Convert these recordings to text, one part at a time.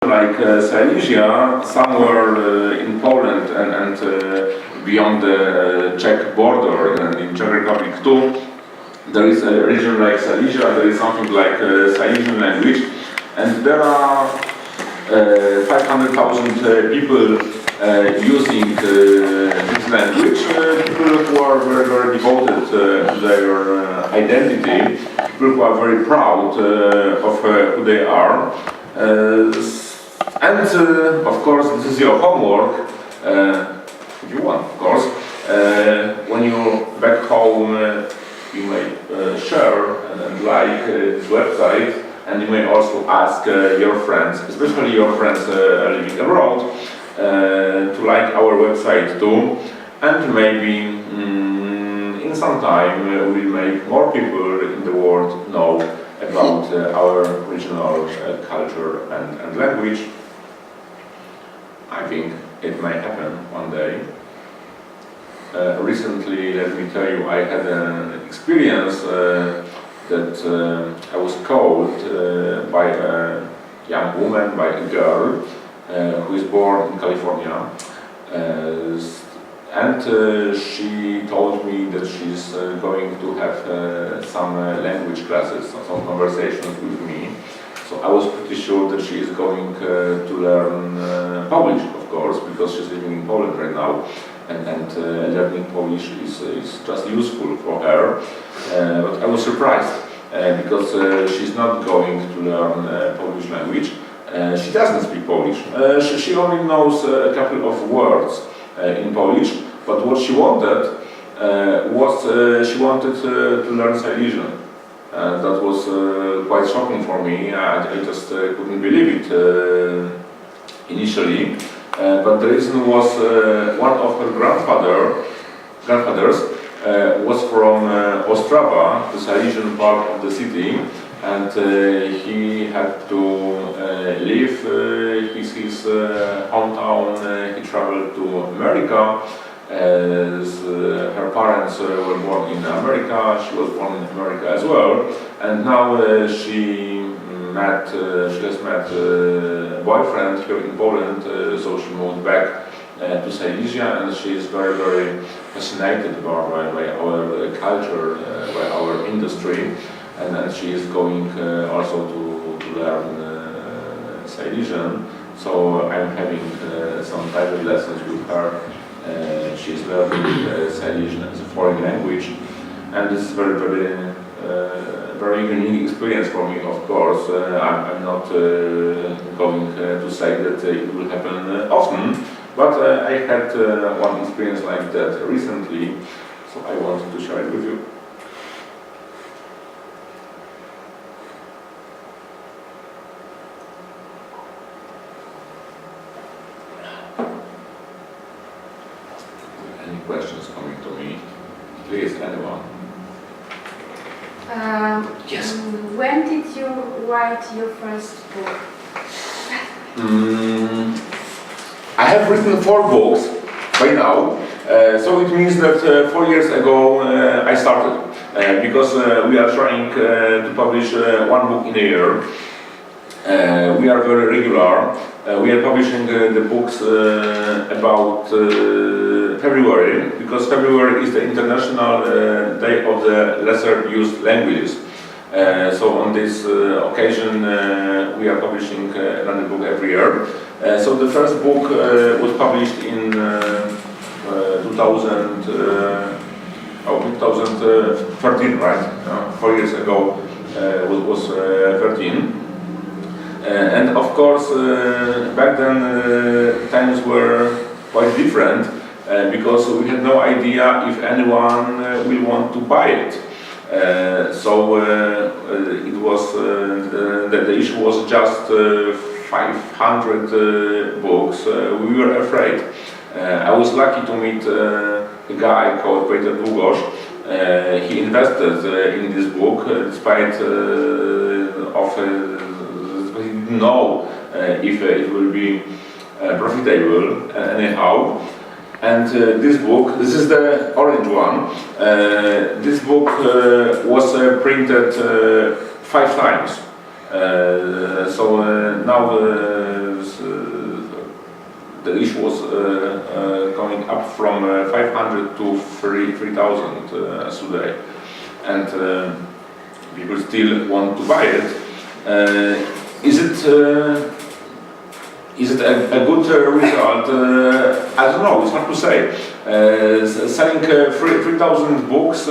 like Silesia, somewhere in Poland and beyond the Czech border, and in Czech Republic too, there is a region like Silesia, there is something like Silesian language, and there are 500,000 people using this language, people who are very, very devoted to their identity, people who are very proud of who they are. And of course, this is your homework, if you want, of course. When you back home, you may share and like this website, and you may also ask your friends, especially your friends living abroad, to like our website too, and maybe in some time we'll make more people in the world know about our regional culture and language. I think it may happen one day. Recently, let me tell you, I had an experience that I was called by a young woman, by a girl who is born in California, and she told me that she's going to have some language classes, some conversations with me. So I was pretty sure that she is going to learn Polish, of course, because she's living in Poland right now, and learning Polish is just useful for her. But I was surprised because she's not going to learn Polish language. She doesn't speak Polish. She only knows a couple of words in Polish, but what she wanted was she wanted to learn Silesian. That was quite shocking for me. I just couldn't believe it initially. But the reason was one of her grandfathers was from Ostrava, the Silesian part of the city, and he had to leave his hometown. He traveled to America. Her parents were born in America, she was born in America as well, and now she has met a boyfriend here in Poland, so she moved back to Silesia, and she is very, very fascinated by our culture, by our industry, and then she is going also to learn Silesian. So I'm having some private lessons with her. She's learning Silesian as a foreign language, and this is very, very, very unique experience for me. Of course, I'm not going to say that it will happen often, but I had one experience like that recently, so I wanted to share it with you. Any questions coming to me? Please, anyone? Yes. When did you write your first book? I have written 4 books by now, so it means that 4 years ago I started, because we are trying to publish 1 book in a year. We are very regular. We are publishing the books about February, because February is the International Day of the Lesser Used Languages. So on this occasion we are publishing another book every year. So the first book was published in 2013, right? 4 years ago was 13. And of course, back then times were quite different because we had no idea if anyone will want to buy it. So it was the issue was just 500 books. We were afraid. I was lucky to meet a guy called Peter Długosz. He invested in this book despite of he didn't know if it will be profitable anyhow. And this book, this is the orange one, this book was printed 5 times. So now the issue was going up from 500 to 3,000 today, and people still want to buy it. Is it a good result? I don't know, it's hard to say. Selling 3,000 books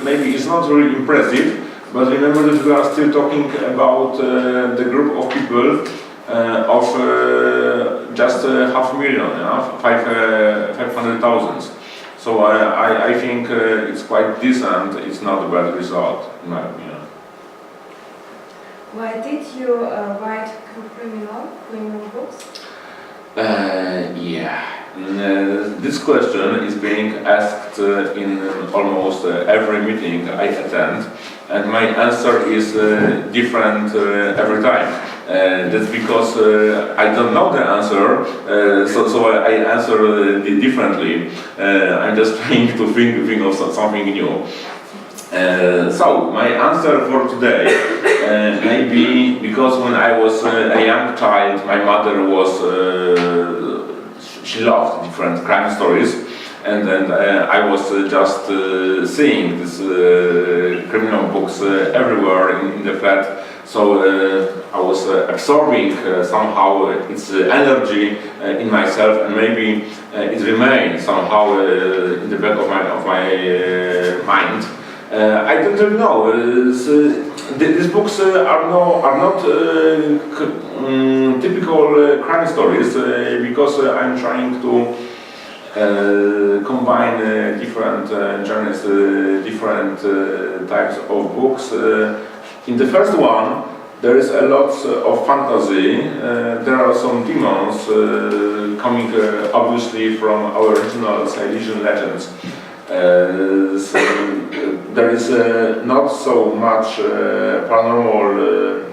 maybe is not really impressive, but remember that we are still talking about the group of people of just 500,000, 500,000. So I think it's quite decent, it's not a bad result, in my opinion. Why did you write criminal books? This question is being asked in almost every meeting I attend, and my answer is different every time. That's because I don't know the answer, so I answer differently. I'm just trying to think of something new. So my answer for today may be because when I was a young child, my mother was she loved different crime stories, and I was just seeing these criminal books everywhere in the flat. So I was absorbing somehow its energy in myself, and maybe it remained somehow in the back of my mind. I don't really know. These books are not typical crime stories because I'm trying to combine different genres, different types of books. In the first one, there is a lot of fantasy. There are some demons coming obviously from our original Silesian legends. So there is not so much paranormal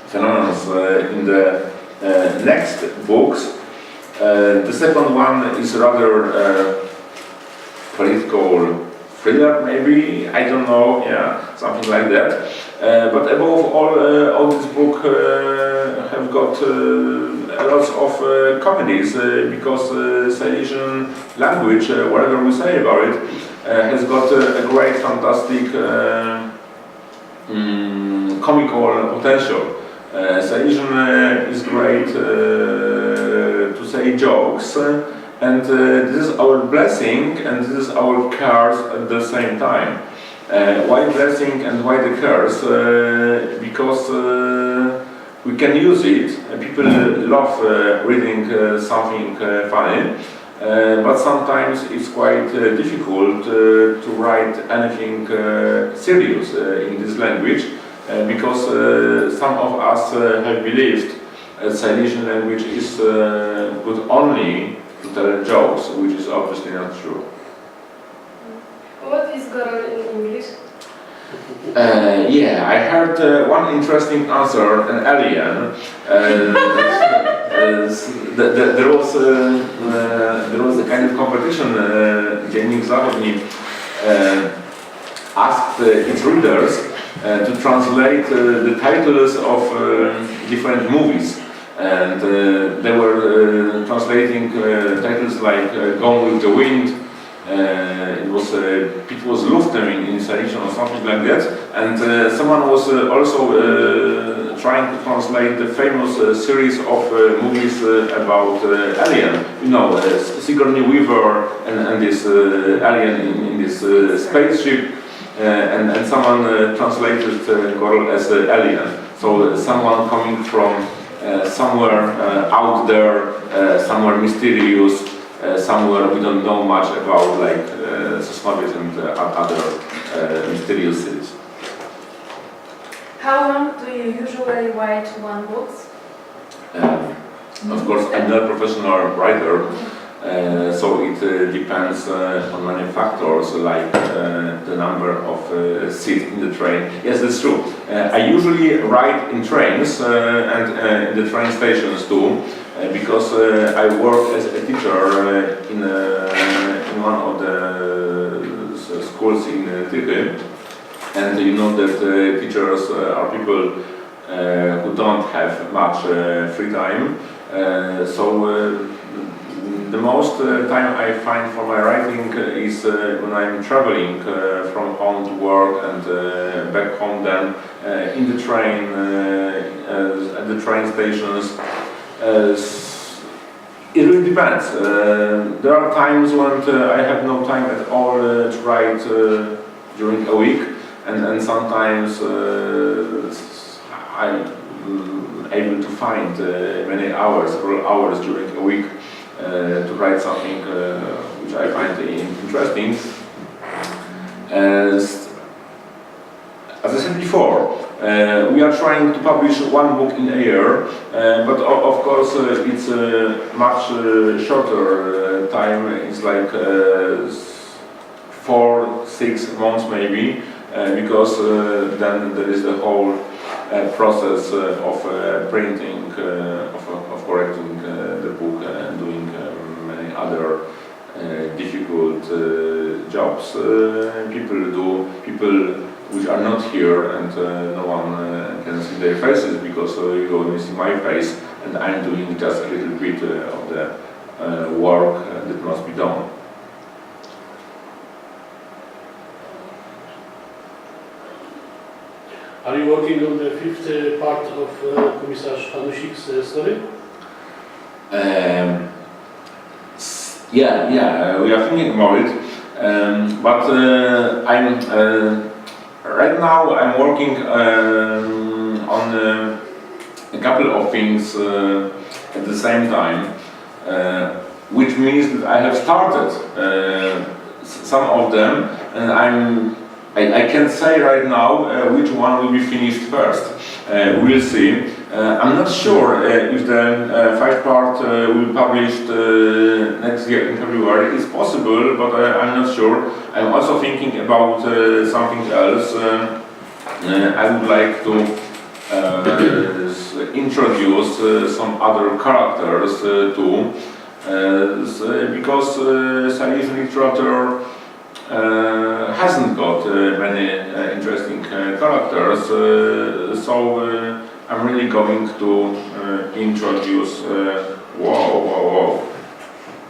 phenomena in the next books. The second one is rather political thriller, maybe, I don't know, yeah, something like that. But above all this book have got a lot of comedies because Silesian language, whatever we say about it, has got a great, fantastic comical potential. Silesian is great to say jokes, and this is our blessing and this is our curse at the same time. Why blessing and why the curse? Because we can use it. People love reading something funny, but sometimes it's quite difficult to write anything serious in this language because some of us have believed that Silesian language is good only to tell jokes, which is obviously not true. What is skoro in English? Yeah, I heard one interesting answer, an alien. There was a kind of competition. Dziennik Zachodni asked its readers to translate the titles of different movies, and they were translating titles like "Gone with the Wind." It was Luftem in Silesian or something like that, and someone was also trying to translate the famous series of movies about alien. You know, Sigourney Weaver and this alien in this spaceship, and someone translated Gorl as alien. So someone coming from somewhere out there, somewhere mysterious. Somewhere we don't know much about, like Sosnowiec and other mysterious cities. How long do you usually write one book? Of course, I'm not a professional writer, so it depends on many factors, like the number of seats in the train. Yes, that's true. I usually write in trains and in the train stations too. Because I work as a teacher in one of the schools in Tychy, and you know that teachers are people who don't have much free time. The most time I find for my writing is when I'm traveling from home to work and back home, then in the train, at the train stations. It really depends. There are times when I have no time at all to write during a week, and sometimes I'm able to find many hours, several hours during a week to write something which I find interesting. As I said before, we are trying to publish one book in a year, but of course it's a much shorter time. It's like 4-6 months maybe, because then there is the whole process of printing, of correcting the book and doing many other difficult jobs people which are not here, and no one can see their faces, because you only see my face, and I'm doing just a little bit of the work that must be done. Are you working on the fifth part of Komisarz Hanusik's story? Yeah, we are thinking about it, but I'm right now I'm working on a couple of things at the same time, which means that I have started some of them, and I can't say right now which one will be finished first. We'll see. I'm not sure if the 5th part will be published next year in February. It's possible, but I'm not sure. I'm also thinking about something else. I would like to introduce some other characters too, because Silesian literature hasn't got many interesting characters, so I'm really going to introduce. Whoa!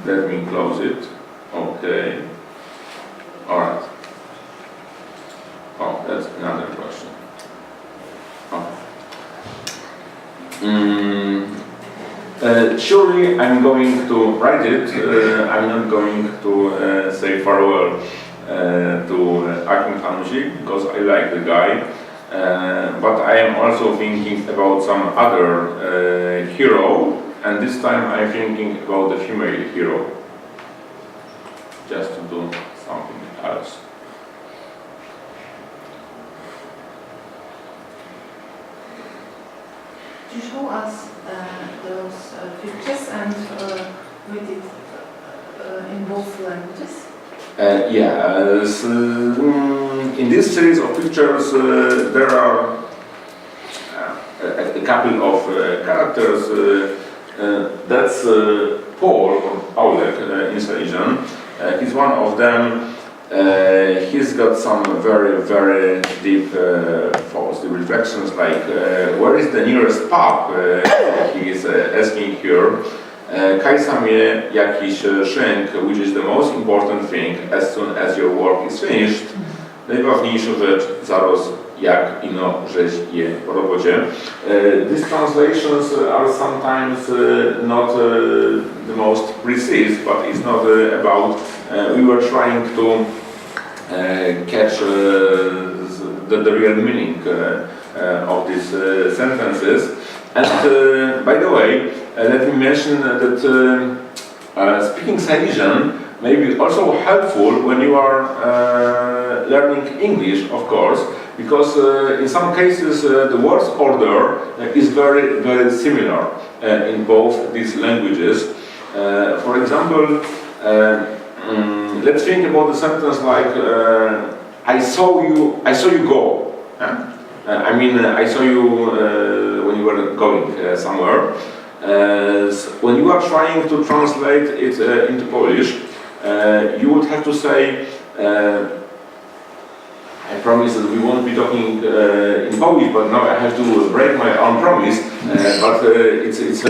Let me close it. Okay. All right. Oh, that's another question. Surely I'm going to write it. I'm not going to say farewell to Achim Hanusik, because I like the guy, but I am also thinking about some other hero, and this time I'm thinking about the female hero, just to do something else. Could you show us those pictures and read it in both languages? In this series of pictures there are a couple of characters. That's Paul, or Paulek in Silesian. He's one of them. He's got some very, very deep thoughts, the reflections, like where is the nearest pub? He is asking here. Kaj sam je jakiś szynk, which is the most important thing as soon as your work is finished. Najważniejsza rzecz, zaraz jak ino żeś je po robocie. These translations are sometimes not the most precise, but it's not about, we were trying to catch the real meaning of these sentences. And by the way, let me mention that speaking Silesian may be also helpful when you are learning English, of course, because in some cases the words order is very, very similar in both these languages. For example, let's think about the sentence like I saw you go. I mean, I saw you when you were going somewhere. When you are trying to translate it into Polish, you would have to say I promised that we won't be talking in Polish, but now I have to break my own promise, but it's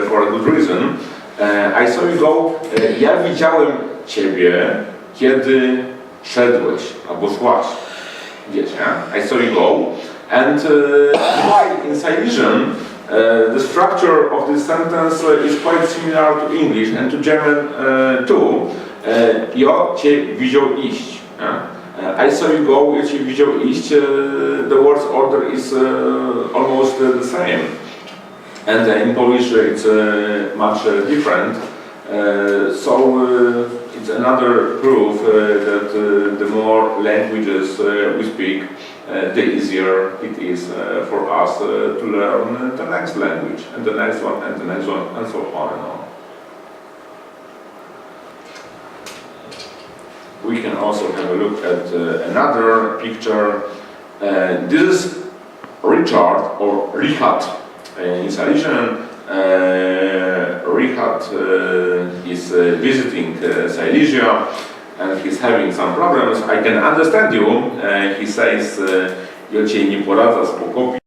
for a good reason. I saw you go, ja widziałem Ciebie, kiedy szedłeś albo szłaś. Wiecie, I saw you go. And in Silesian, the structure of this sentence is quite similar to English and to German too. Ja Cię widział iść. I saw you go, ja Cię widział iść. The word's order is almost the same. And in Polish it's much different. So it's another proof that the more languages we speak, the easier it is for us to learn the next language, and the next one, and the next one, and so on and on. We can also have a look at another picture. This is Richard or Richard in Silesian. Richard is visiting Silesia and he's having some problems. I can understand you. He says, ja Cię nie poradzę z pokopi.